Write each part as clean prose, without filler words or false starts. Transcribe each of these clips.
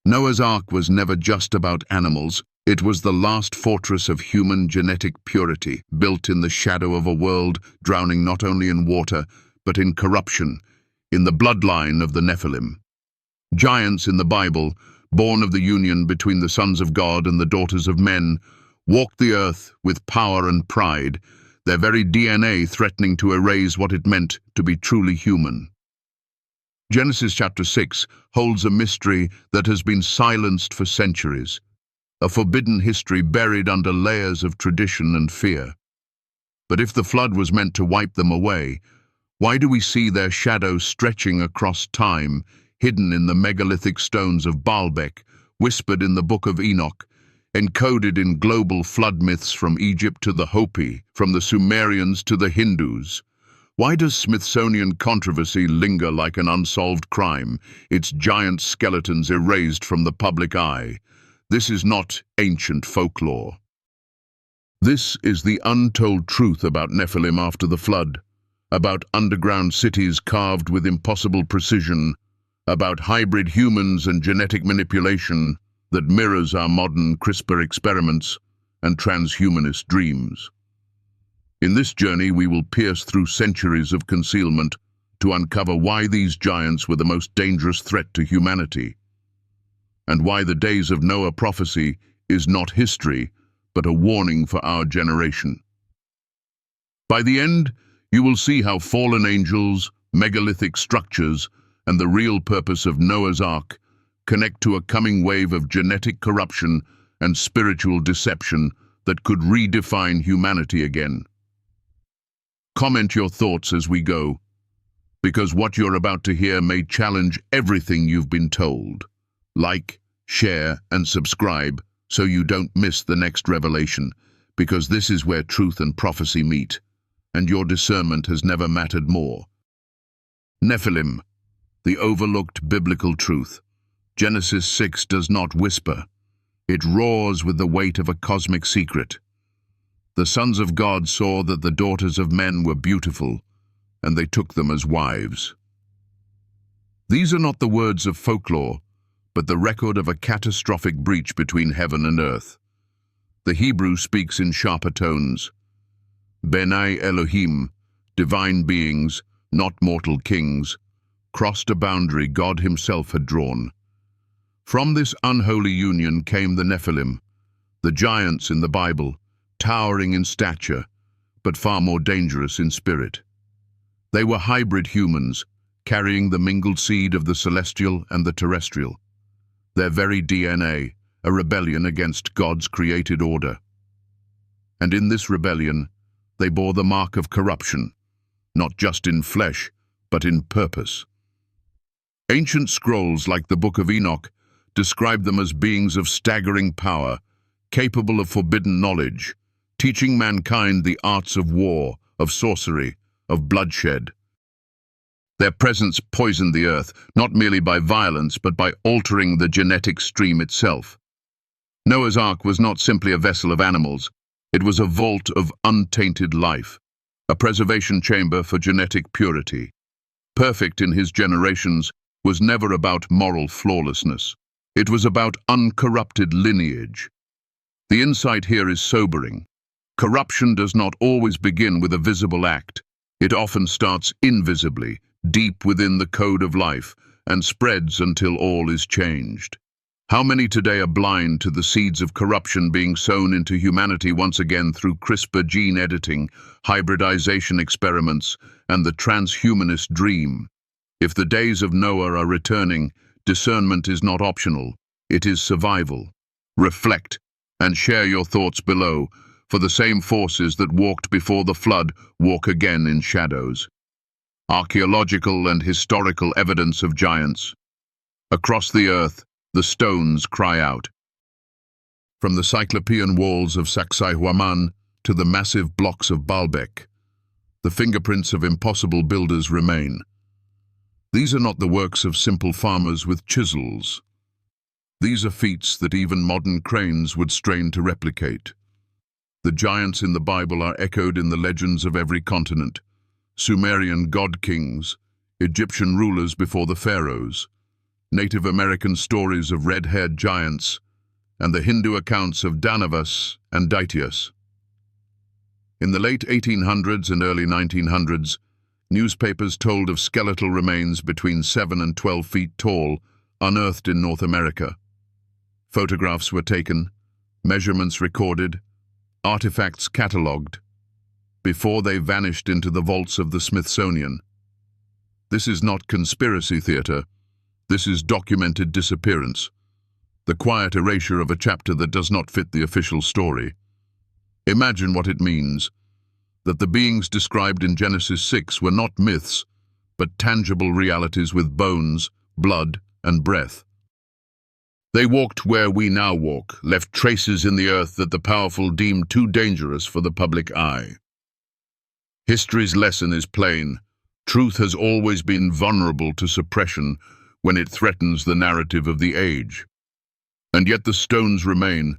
Noah's Ark was never just about animals. It was the last fortress of human genetic purity, built in the shadow of a world drowning not only in water, but in corruption, in the bloodline of the Nephilim. Giants in the Bible, born of the union between the sons of God and the daughters of men, walked the earth with power and pride, their very DNA threatening to erase what it meant to be truly human. Genesis chapter 6 holds a mystery that has been silenced for centuries, a forbidden history buried under layers of tradition and fear. But if the flood was meant to wipe them away, why do we see their shadows stretching across time, hidden in the megalithic stones of Baalbek, whispered in the Book of Enoch, encoded in global flood myths from Egypt to the Hopi, from the Sumerians to the Hindus? Why does Smithsonian controversy linger like an unsolved crime, its giant skeletons erased from the public eye? This is not ancient folklore. This is the untold truth about Nephilim after the flood, about underground cities carved with impossible precision, about hybrid humans and genetic manipulation that mirrors our modern CRISPR experiments and transhumanist dreams. In this journey, we will pierce through centuries of concealment to uncover why these giants were the most dangerous threat to humanity, and why the days of Noah prophecy is not history, but a warning for our generation. By the end, you will see how fallen angels, megalithic structures, and the real purpose of Noah's Ark connect to a coming wave of genetic corruption and spiritual deception that could redefine humanity again. Comment your thoughts as we go, because what you're about to hear may challenge everything you've been told. Like, share, and subscribe so you don't miss the next revelation, because this is where truth and prophecy meet, and your discernment has never mattered more. Nephilim, the overlooked biblical truth. Genesis 6 does not whisper. It roars with the weight of a cosmic secret. The sons of God saw that the daughters of men were beautiful, and they took them as wives. These are not the words of folklore, but the record of a catastrophic breach between heaven and earth. The Hebrew speaks in sharper tones. Benai Elohim, divine beings, not mortal kings, crossed a boundary God himself had drawn. From this unholy union came the Nephilim, the giants in the Bible, towering in stature, but far more dangerous in spirit. They were hybrid humans, carrying the mingled seed of the celestial and the terrestrial. Their very DNA, a rebellion against God's created order. And in this rebellion, they bore the mark of corruption, not just in flesh, but in purpose. Ancient scrolls like the Book of Enoch describe them as beings of staggering power, capable of forbidden knowledge, teaching mankind the arts of war, of sorcery, of bloodshed. Their presence poisoned the earth, not merely by violence, but by altering the genetic stream itself. Noah's Ark was not simply a vessel of animals, it was a vault of untainted life, a preservation chamber for genetic purity. Perfect in his generations was never about moral flawlessness. It was about uncorrupted lineage. The insight here is sobering. Corruption does not always begin with a visible act. It often starts invisibly, deep within the code of life, and spreads until all is changed. How many today are blind to the seeds of corruption being sown into humanity once again through CRISPR gene editing, hybridization experiments, and the transhumanist dream? If the days of Noah are returning, discernment is not optional, it is survival. Reflect and share your thoughts below, for the same forces that walked before the flood walk again in shadows. Archaeological and historical evidence of giants. Across the earth, the stones cry out. From the Cyclopean walls of Sacsayhuaman to the massive blocks of Baalbek, the fingerprints of impossible builders remain. These are not the works of simple farmers with chisels. These are feats that even modern cranes would strain to replicate. The giants in the Bible are echoed in the legends of every continent. Sumerian god kings, Egyptian rulers before the pharaohs, Native American stories of red-haired giants, and the Hindu accounts of Danavas and Daityas. In the late 1800s and early 1900s, newspapers told of skeletal remains between 7 and 12 feet tall, unearthed in North America. Photographs were taken, measurements recorded, artifacts catalogued, before they vanished into the vaults of the Smithsonian. This is not conspiracy theater. This is documented disappearance, the quiet erasure of a chapter that does not fit the official story. Imagine what it means, that the beings described in Genesis 6 were not myths, but tangible realities with bones, blood, and breath. They walked where we now walk, left traces in the earth that the powerful deemed too dangerous for the public eye. History's lesson is plain. Truth has always been vulnerable to suppression when it threatens the narrative of the age. And yet the stones remain,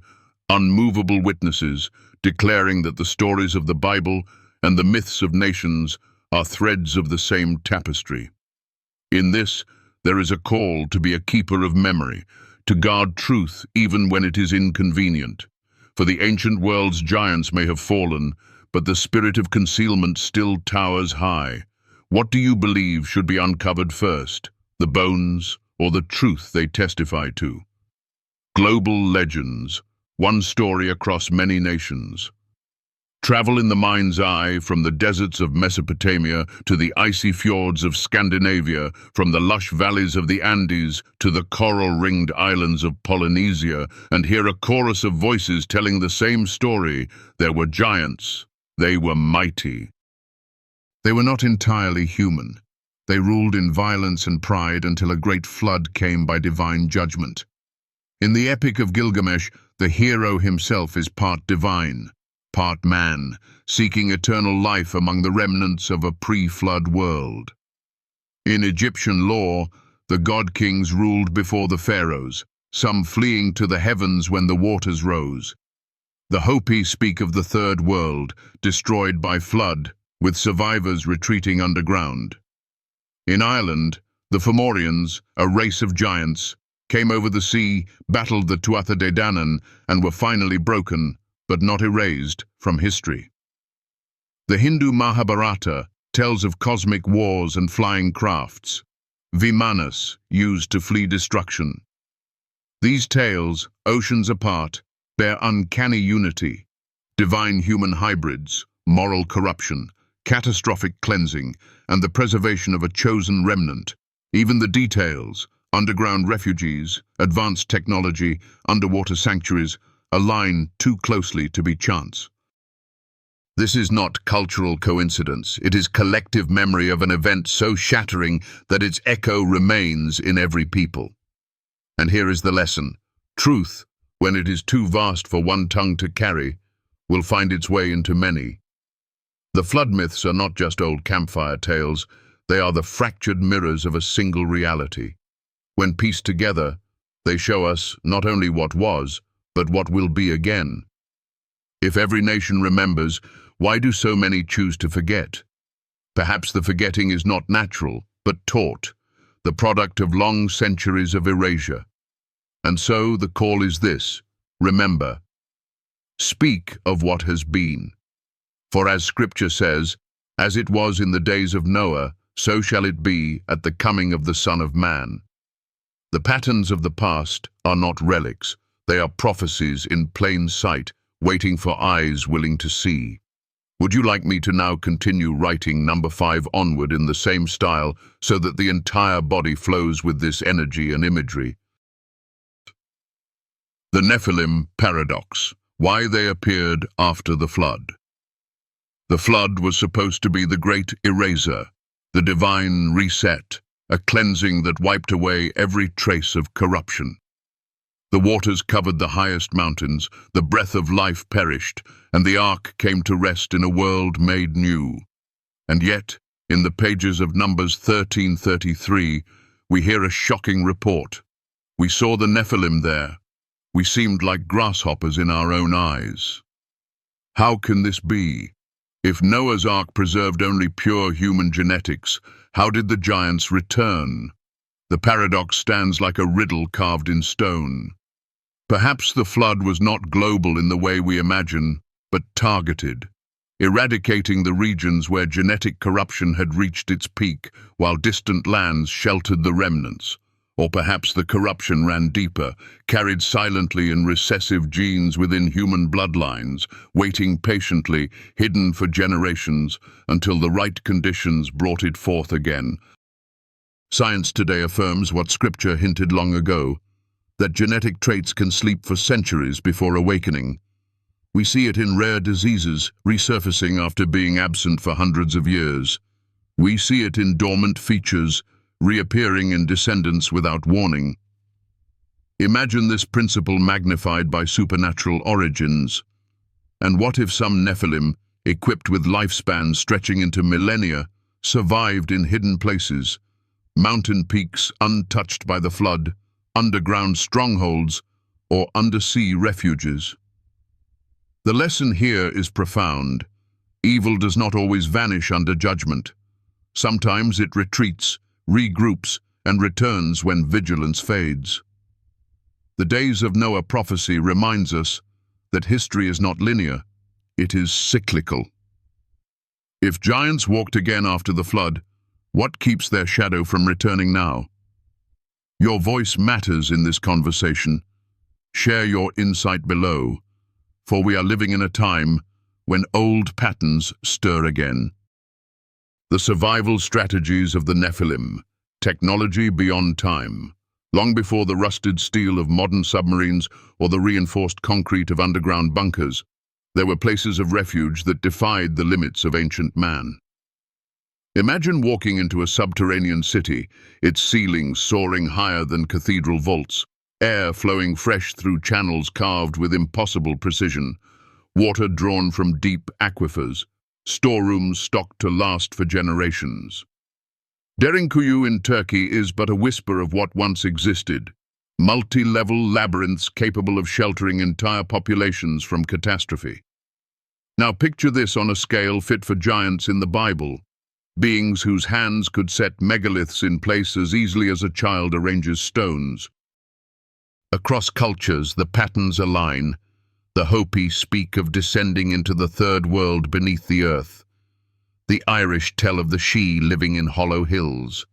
unmovable witnesses, declaring that the stories of the Bible and the myths of nations are threads of the same tapestry. In this, there is a call to be a keeper of memory, to guard truth even when it is inconvenient. For the ancient world's giants may have fallen, but the spirit of concealment still towers high. What do you believe should be uncovered first, the bones or the truth they testify to? Global legends, one story across many nations. Travel in the mind's eye from the deserts of Mesopotamia to the icy fjords of Scandinavia, from the lush valleys of the Andes to the coral-ringed islands of Polynesia, and hear a chorus of voices telling the same story. There were giants. They were mighty. They were not entirely human. They ruled in violence and pride until a great flood came by divine judgment. In the Epic of Gilgamesh, the hero himself is part divine, part man, seeking eternal life among the remnants of a pre-flood world. In Egyptian lore, the god-kings ruled before the pharaohs, some fleeing to the heavens when the waters rose. The Hopi speak of the third world, destroyed by flood, with survivors retreating underground. In Ireland, the Fomorians, a race of giants, came over the sea, battled the Tuatha De Danann, and were finally broken, but not erased, from history. The Hindu Mahabharata tells of cosmic wars and flying crafts, vimanas used to flee destruction. These tales, oceans apart, bear uncanny unity, divine human hybrids, moral corruption, catastrophic cleansing, and the preservation of a chosen remnant. Even the details, underground refugees, advanced technology, underwater sanctuaries, align too closely to be chance. This is not cultural coincidence. It is collective memory of an event so shattering that its echo remains in every people. And here is the lesson. Truth, when it is too vast for one tongue to carry, will find its way into many. The flood myths are not just old campfire tales. They are the fractured mirrors of a single reality. When pieced together, they show us not only what was, but what will be again. If every nation remembers, why do so many choose to forget? Perhaps the forgetting is not natural, but taught, the product of long centuries of erasure. And so the call is this: remember. Speak of what has been. For as Scripture says, as it was in the days of Noah, so shall it be at the coming of the Son of Man. The patterns of the past are not relics. They are prophecies in plain sight, waiting for eyes willing to see. Would you like me to now continue writing number 5 onward in the same style so that the entire body flows with this energy and imagery? The Nephilim Paradox. Why they appeared after the flood. The flood was supposed to be the great eraser, the divine reset, a cleansing that wiped away every trace of corruption. The waters covered the highest mountains, the breath of life perished, and the ark came to rest in a world made new. And yet, in the pages of Numbers 13:33, we hear a shocking report. We saw the Nephilim there. We seemed like grasshoppers in our own eyes. How can this be? If Noah's Ark preserved only pure human genetics, how did the giants return? The paradox stands like a riddle carved in stone. Perhaps the flood was not global in the way we imagine, but targeted, eradicating the regions where genetic corruption had reached its peak, while distant lands sheltered the remnants. Or perhaps the corruption ran deeper, carried silently in recessive genes within human bloodlines, waiting patiently, hidden for generations, until the right conditions brought it forth again. Science today affirms what Scripture hinted long ago, that genetic traits can sleep for centuries before awakening. We see it in rare diseases, resurfacing after being absent for hundreds of years. We see it in dormant features, reappearing in descendants without warning. Imagine this principle magnified by supernatural origins. And what if some Nephilim, equipped with lifespans stretching into millennia, survived in hidden places, mountain peaks untouched by the flood, underground strongholds, or undersea refuges? The lesson here is profound. Evil does not always vanish under judgment. Sometimes it retreats, regroups, and returns when vigilance fades. The days of Noah prophecy reminds us that history is not linear, it is cyclical. If giants walked again after the flood, what keeps their shadow from returning now? Your voice matters in this conversation. Share your insight below, for we are living in a time when old patterns stir again. The survival strategies of the Nephilim, technology beyond time. Long before the rusted steel of modern submarines or the reinforced concrete of underground bunkers, there were places of refuge that defied the limits of ancient man. Imagine walking into a subterranean city, its ceilings soaring higher than cathedral vaults, air flowing fresh through channels carved with impossible precision, water drawn from deep aquifers, storerooms stocked to last for generations. Derinkuyu in Turkey is but a whisper of what once existed, multi-level labyrinths capable of sheltering entire populations from catastrophe. Now picture this on a scale fit for giants in the Bible, beings whose hands could set megaliths in place as easily as a child arranges stones. Across cultures, the patterns align. The Hopi speak of descending into the third world beneath the earth. The Irish tell of the Sidhe living in hollow hills.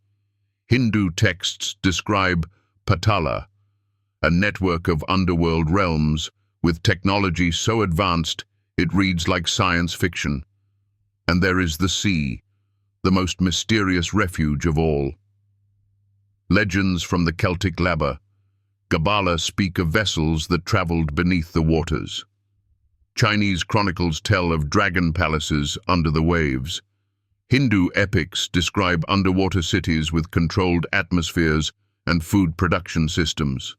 Hindu texts describe Patala, a network of underworld realms with technology so advanced it reads like science fiction. And there is the sea, the most mysterious refuge of all. Legends from the Celtic Labber, Gabbala speak of vessels that traveled beneath the waters. Chinese chronicles tell of dragon palaces under the waves. Hindu epics describe underwater cities with controlled atmospheres and food production systems.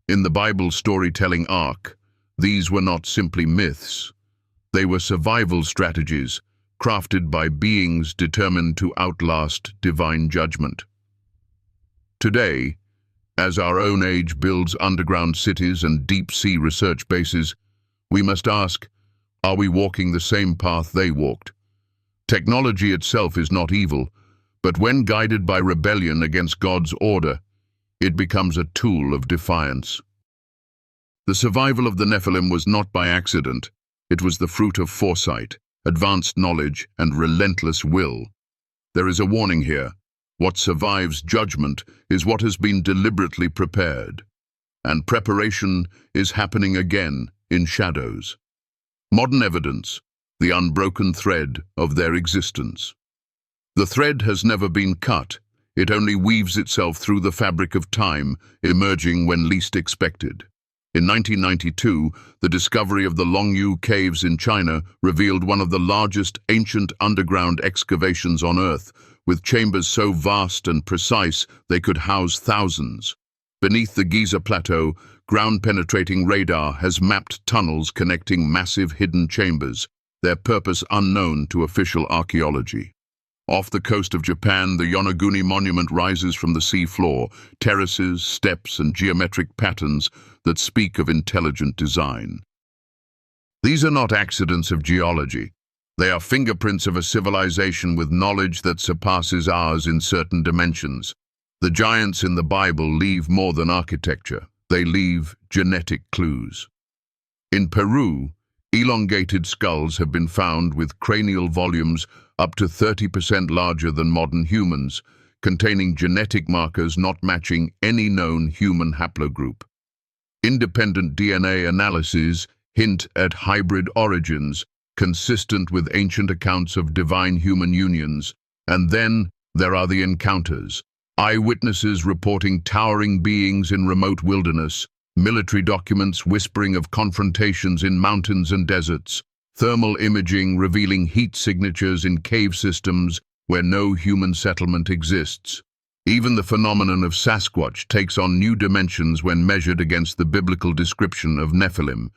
In the Bible storytelling Ark, these were not simply myths. They were survival strategies, crafted by beings determined to outlast divine judgment. Today, as our own age builds underground cities and deep-sea research bases, we must ask, are we walking the same path they walked? Technology itself is not evil, but when guided by rebellion against God's order, it becomes a tool of defiance. The survival of the Nephilim was not by accident. It was the fruit of foresight, advanced knowledge, and relentless will. There is a warning here. What survives judgment is what has been deliberately prepared. And preparation is happening again in shadows. Modern evidence, the unbroken thread of their existence. The thread has never been cut. It only weaves itself through the fabric of time, emerging when least expected. In 1992, the discovery of the Longyu Caves in China revealed one of the largest ancient underground excavations on Earth, with chambers so vast and precise they could house thousands. Beneath the Giza Plateau, ground-penetrating radar has mapped tunnels connecting massive hidden chambers, their purpose unknown to official archaeology. Off the coast of Japan, the Yonaguni Monument rises from the sea floor, terraces, steps, and geometric patterns that speak of intelligent design. These are not accidents of geology. They are fingerprints of a civilization with knowledge that surpasses ours in certain dimensions. The giants in the Bible leave more than architecture. They leave genetic clues. In Peru, elongated skulls have been found with cranial volumes up to 30% larger than modern humans, containing genetic markers not matching any known human haplogroup. Independent DNA analyses hint at hybrid origins, consistent with ancient accounts of divine human unions. And then there are the encounters. Eyewitnesses reporting towering beings in remote wilderness, military documents whispering of confrontations in mountains and deserts, thermal imaging revealing heat signatures in cave systems where no human settlement exists. Even the phenomenon of Sasquatch takes on new dimensions when measured against the biblical description of Nephilim: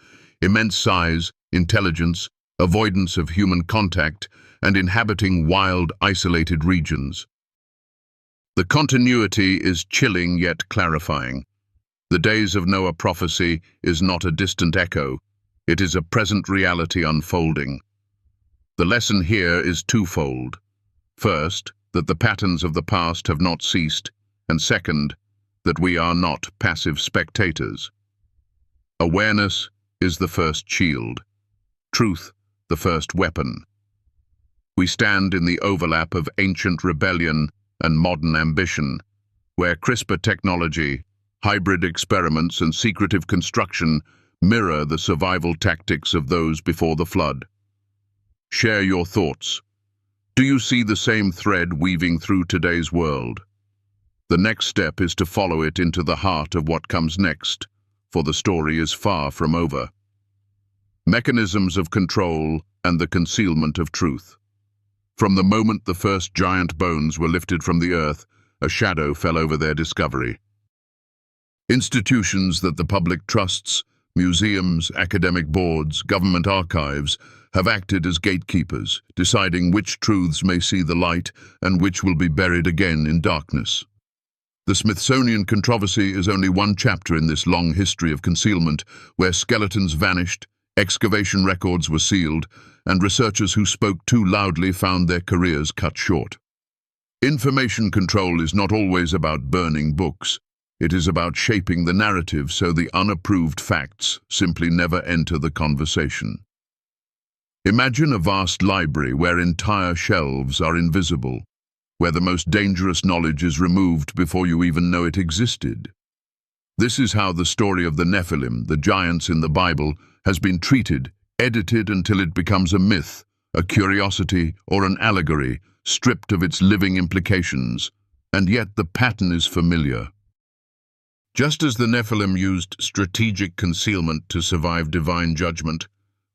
immense size, intelligence, avoidance of human contact, and inhabiting wild, isolated regions. The continuity is chilling yet clarifying. The days of Noah prophecy is not a distant echo. It is a present reality unfolding. The lesson here is twofold. First, that the patterns of the past have not ceased, and second, that we are not passive spectators. Awareness is the first shield, truth the first weapon. We stand in the overlap of ancient rebellion and modern ambition, where CRISPR technology, hybrid experiments, and secretive construction mirror the survival tactics of those before the flood. Share your thoughts. Do you see the same thread weaving through today's world? The next step is to follow it into the heart of what comes next, for the story is far from over. Mechanisms of control and the concealment of truth. From the moment the first giant bones were lifted from the earth, a shadow fell over their discovery. Institutions that the public trusts, museums, academic boards, government archives, have acted as gatekeepers, deciding which truths may see the light and which will be buried again in darkness. The Smithsonian controversy is only one chapter in this long history of concealment, where skeletons vanished, excavation records were sealed, and researchers who spoke too loudly found their careers cut short. Information control is not always about burning books. It is about shaping the narrative so the unapproved facts simply never enter the conversation. Imagine a vast library where entire shelves are invisible, where the most dangerous knowledge is removed before you even know it existed. This is how the story of the Nephilim, the giants in the Bible, has been treated, edited until it becomes a myth, a curiosity, or an allegory, stripped of its living implications. And yet the pattern is familiar. Just as the Nephilim used strategic concealment to survive divine judgment,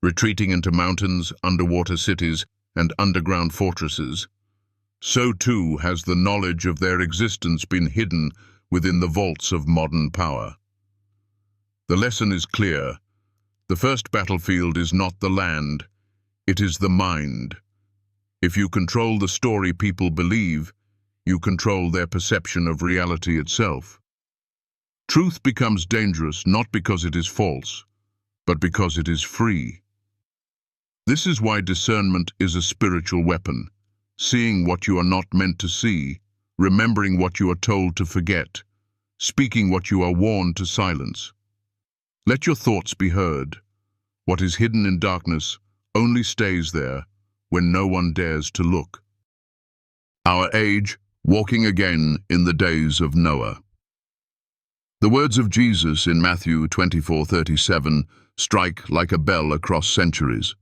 retreating into mountains, underwater cities, and underground fortresses, so too has the knowledge of their existence been hidden within the vaults of modern power. The lesson is clear. The first battlefield is not the land, it is the mind. If you control the story people believe, you control their perception of reality itself. Truth becomes dangerous not because it is false, but because it is free. This is why discernment is a spiritual weapon, seeing what you are not meant to see, remembering what you are told to forget, speaking what you are warned to silence. Let your thoughts be heard. What is hidden in darkness only stays there when no one dares to look. Our age, walking again in the days of Noah. The words of Jesus in Matthew 24:37 strike like a bell across centuries.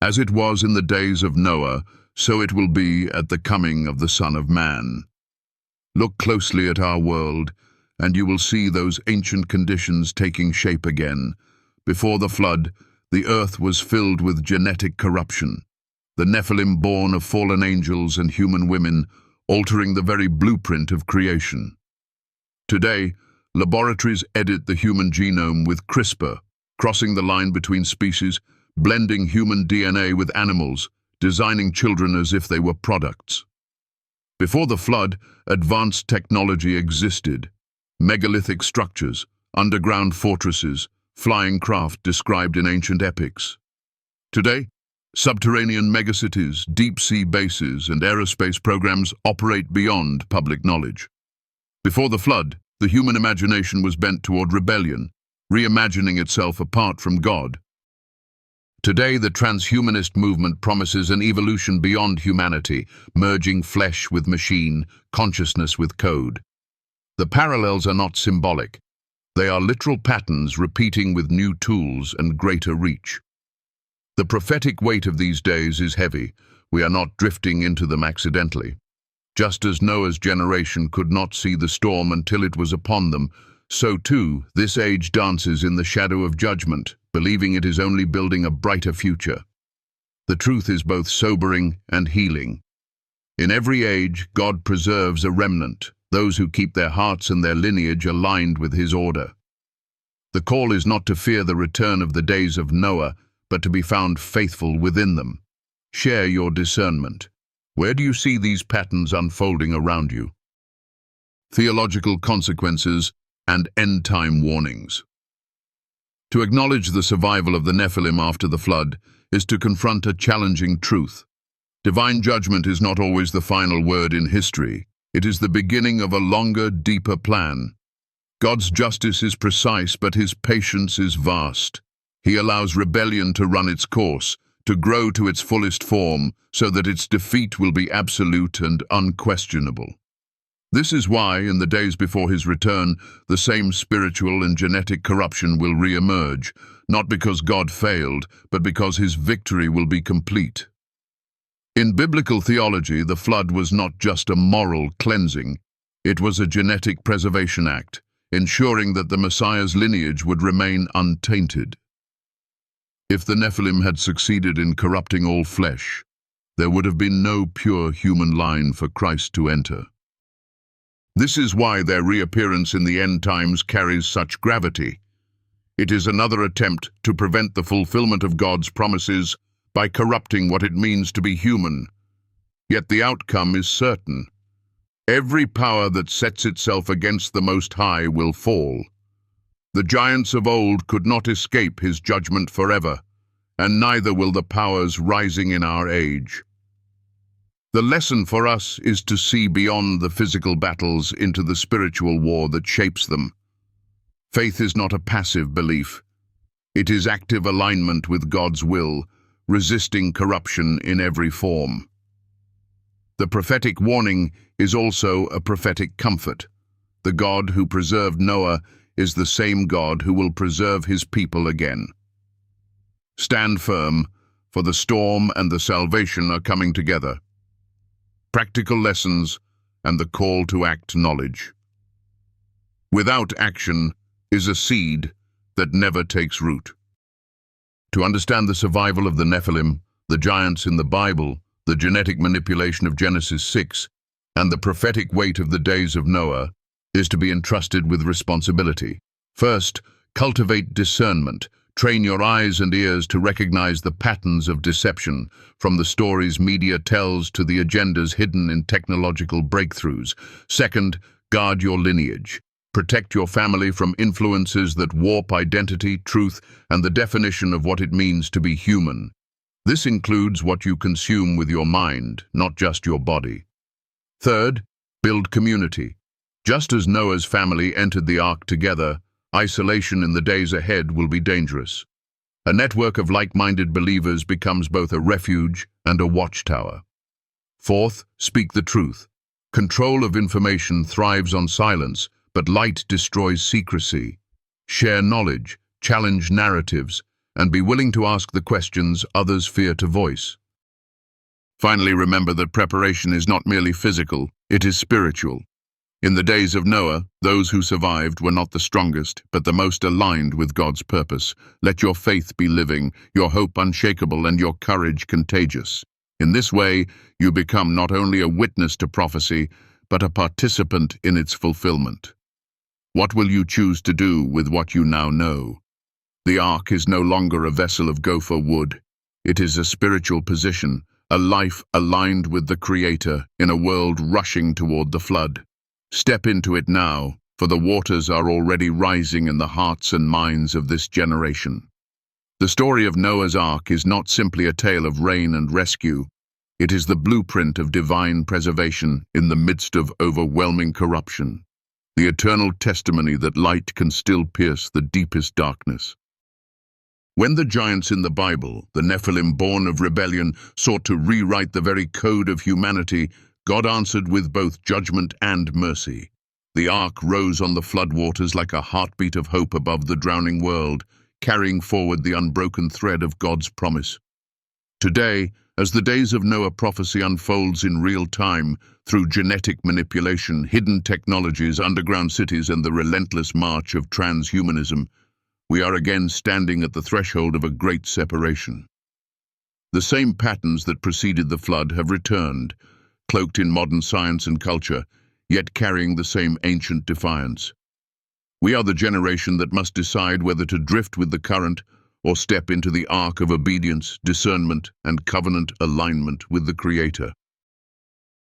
As it was in the days of Noah, so it will be at the coming of the Son of Man. Look closely at our world, and you will see those ancient conditions taking shape again. Before the flood, the earth was filled with genetic corruption, the Nephilim born of fallen angels and human women, altering the very blueprint of creation. Today, laboratories edit the human genome with CRISPR, crossing the line between species, blending human DNA with animals, designing children as if they were products. Before the flood, advanced technology existed. Megalithic structures, underground fortresses, flying craft described in ancient epics. Today, subterranean megacities, deep-sea bases, and aerospace programs operate beyond public knowledge. Before the flood, the human imagination was bent toward rebellion, reimagining itself apart from God. Today, the transhumanist movement promises an evolution beyond humanity, merging flesh with machine, consciousness with code. The parallels are not symbolic. They are literal patterns repeating with new tools and greater reach. The prophetic weight of these days is heavy. We are not drifting into them accidentally. Just as Noah's generation could not see the storm until it was upon them, so too this age dances in the shadow of judgment, believing it is only building a brighter future. The truth is both sobering and healing. In every age, God preserves a remnant, those who keep their hearts and their lineage aligned with His order. The call is not to fear the return of the days of Noah, but to be found faithful within them. Share your discernment. Where do you see these patterns unfolding around you? Theological consequences and end-time warnings. To acknowledge the survival of the Nephilim after the flood is to confront a challenging truth. Divine judgment is not always the final word in history. It is the beginning of a longer, deeper plan. God's justice is precise, but His patience is vast. He allows rebellion to run its course, to grow to its fullest form, so that its defeat will be absolute and unquestionable. This is why, in the days before His return, the same spiritual and genetic corruption will re-emerge, not because God failed, but because His victory will be complete. In biblical theology, the flood was not just a moral cleansing, it was a genetic preservation act, ensuring that the Messiah's lineage would remain untainted. If the Nephilim had succeeded in corrupting all flesh, there would have been no pure human line for Christ to enter. This is why their reappearance in the end times carries such gravity. It is another attempt to prevent the fulfillment of God's promises by corrupting what it means to be human. Yet the outcome is certain. Every power that sets itself against the Most High will fall. The giants of old could not escape His judgment forever, and neither will the powers rising in our age. The lesson for us is to see beyond the physical battles into the spiritual war that shapes them. Faith is not a passive belief. It is active alignment with God's will, resisting corruption in every form. The prophetic warning is also a prophetic comfort. The God who preserved Noah is the same God who will preserve His people again. Stand firm, for the storm and the salvation are coming together. Practical lessons and the call to act knowledge. Without action is a seed that never takes root. To understand the survival of the Nephilim, the giants in the Bible, the genetic manipulation of Genesis 6, and the prophetic weight of the days of Noah, is to be entrusted with responsibility. First, cultivate discernment. Train your eyes and ears to recognize the patterns of deception, from the stories media tells to the agendas hidden in technological breakthroughs. Second, guard your lineage. Protect your family from influences that warp identity, truth, and the definition of what it means to be human. This includes what you consume with your mind, not just your body. Third, build community. Just as Noah's family entered the Ark together, isolation in the days ahead will be dangerous. A network of like-minded believers becomes both a refuge and a watchtower. Fourth, speak the truth. Control of information thrives on silence, but light destroys secrecy. Share knowledge, challenge narratives, and be willing to ask the questions others fear to voice. Finally, remember that preparation is not merely physical, it is spiritual. In the days of Noah, those who survived were not the strongest, but the most aligned with God's purpose. Let your faith be living, your hope unshakable, and your courage contagious. In this way, you become not only a witness to prophecy, but a participant in its fulfillment. What will you choose to do with what you now know? The Ark is no longer a vessel of gopher wood. It is a spiritual position, a life aligned with the Creator in a world rushing toward the flood. Step into it now, for the waters are already rising in the hearts and minds of this generation. The story of Noah's Ark is not simply a tale of rain and rescue. It is the blueprint of divine preservation in the midst of overwhelming corruption. the eternal testimony that light can still pierce the deepest darkness. When the giants in the Bible, the Nephilim born of rebellion, sought to rewrite the very code of humanity, God answered with both judgment and mercy. The ark rose on the floodwaters like a heartbeat of hope above the drowning world, carrying forward the unbroken thread of God's promise. Today, as the days of Noah prophecy unfolds in real time through genetic manipulation, hidden technologies, underground cities, and the relentless march of transhumanism, we are again standing at the threshold of a great separation. The same patterns that preceded the flood have returned, cloaked in modern science and culture, yet carrying the same ancient defiance. We are the generation that must decide whether to drift with the current or step into the ark of obedience, discernment, and covenant alignment with the Creator.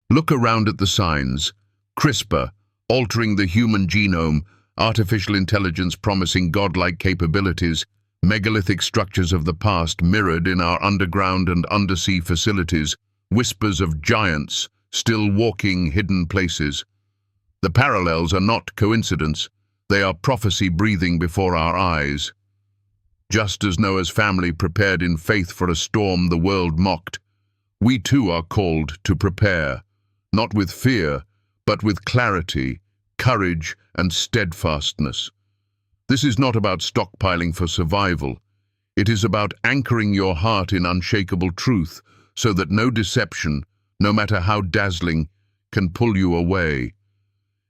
Look around at the signs: CRISPR, altering the human genome; artificial intelligence promising godlike capabilities; megalithic structures of the past mirrored in our underground and undersea facilities; whispers of giants still walking hidden places. The parallels are not coincidence. They are prophecy breathing before our eyes. Just as Noah's family prepared in faith for a storm the world mocked, we too are called to prepare, not with fear, but with clarity, courage, and steadfastness. This is not about stockpiling for survival. It is about anchoring your heart in unshakable truth so that no deception, no matter how dazzling, can pull you away.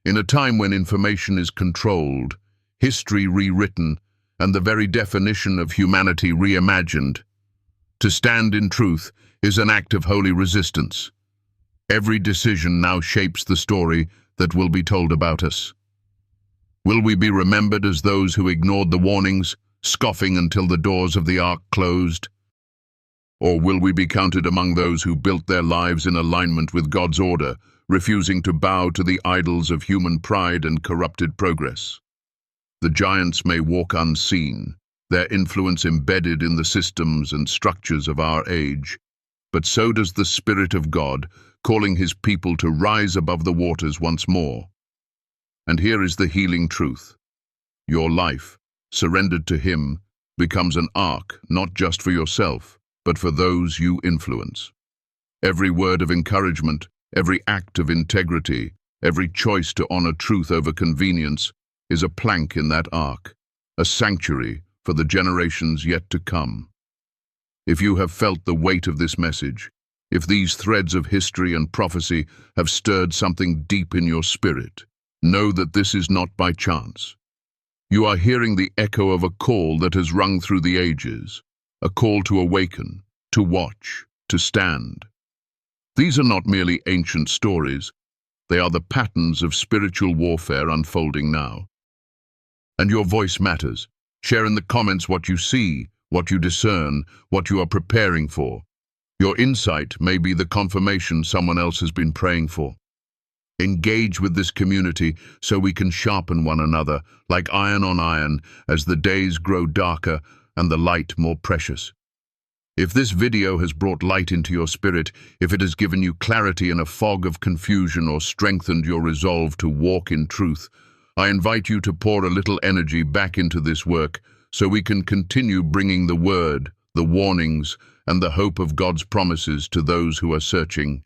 In a time when information is controlled, history rewritten, and the very definition of humanity reimagined, to stand in truth is an act of holy resistance. Every decision now shapes the story that will be told about us. Will we be remembered as those who ignored the warnings, scoffing until the doors of the ark closed? Or will we be counted among those who built their lives in alignment with God's order, refusing to bow to the idols of human pride and corrupted progress? The giants may walk unseen, their influence embedded in the systems and structures of our age, but so does the Spirit of God, calling His people to rise above the waters once more. And here is the healing truth. Your life, surrendered to Him, becomes an ark not just for yourself, but for those you influence. Every word of encouragement, every act of integrity, every choice to honor truth over convenience is a plank in that ark, a sanctuary for the generations yet to come. If you have felt the weight of this message, if these threads of history and prophecy have stirred something deep in your spirit, know that this is not by chance. You are hearing the echo of a call that has rung through the ages, a call to awaken, to watch, to stand. These are not merely ancient stories, they are the patterns of spiritual warfare unfolding now. And your voice matters. Share in the comments what you see, what you discern, what you are preparing for. Your insight may be the confirmation someone else has been praying for. Engage with this community so we can sharpen one another like iron on iron as the days grow darker and the light more precious. If this video has brought light into your spirit, if it has given you clarity in a fog of confusion or strengthened your resolve to walk in truth, I invite you to pour a little energy back into this work so we can continue bringing the word, the warnings, and the hope of God's promises to those who are searching.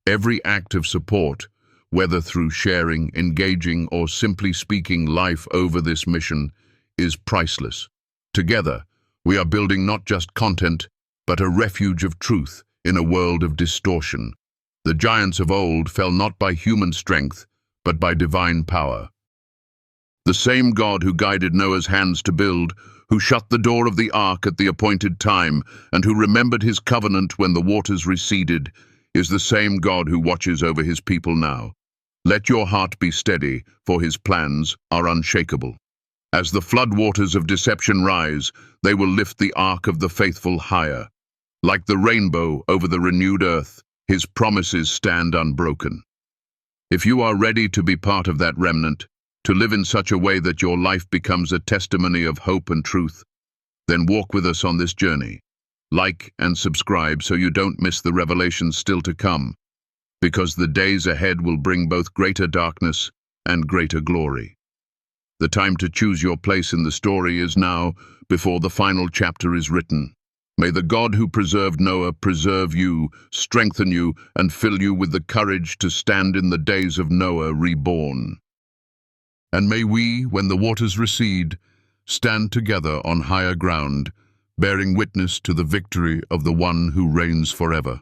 Every act of support, whether through sharing, engaging, or simply speaking life over this mission, is priceless. Together, we are building not just content, but a refuge of truth in a world of distortion. The giants of old fell not by human strength, but by divine power. The same God who guided Noah's hands to build, who shut the door of the ark at the appointed time, and who remembered His covenant when the waters receded, is the same God who watches over His people now. Let your heart be steady, for His plans are unshakable. As the floodwaters of deception rise, they will lift the ark of the faithful higher. Like the rainbow over the renewed earth, His promises stand unbroken. If you are ready to be part of that remnant, to live in such a way that your life becomes a testimony of hope and truth, then walk with us on this journey. Like and subscribe so you don't miss the revelations still to come, because the days ahead will bring both greater darkness and greater glory. The time to choose your place in the story is now, before the final chapter is written. May the God who preserved Noah preserve you, strengthen you, and fill you with the courage to stand in the days of Noah reborn. And may we, when the waters recede, stand together on higher ground, bearing witness to the victory of the one who reigns forever.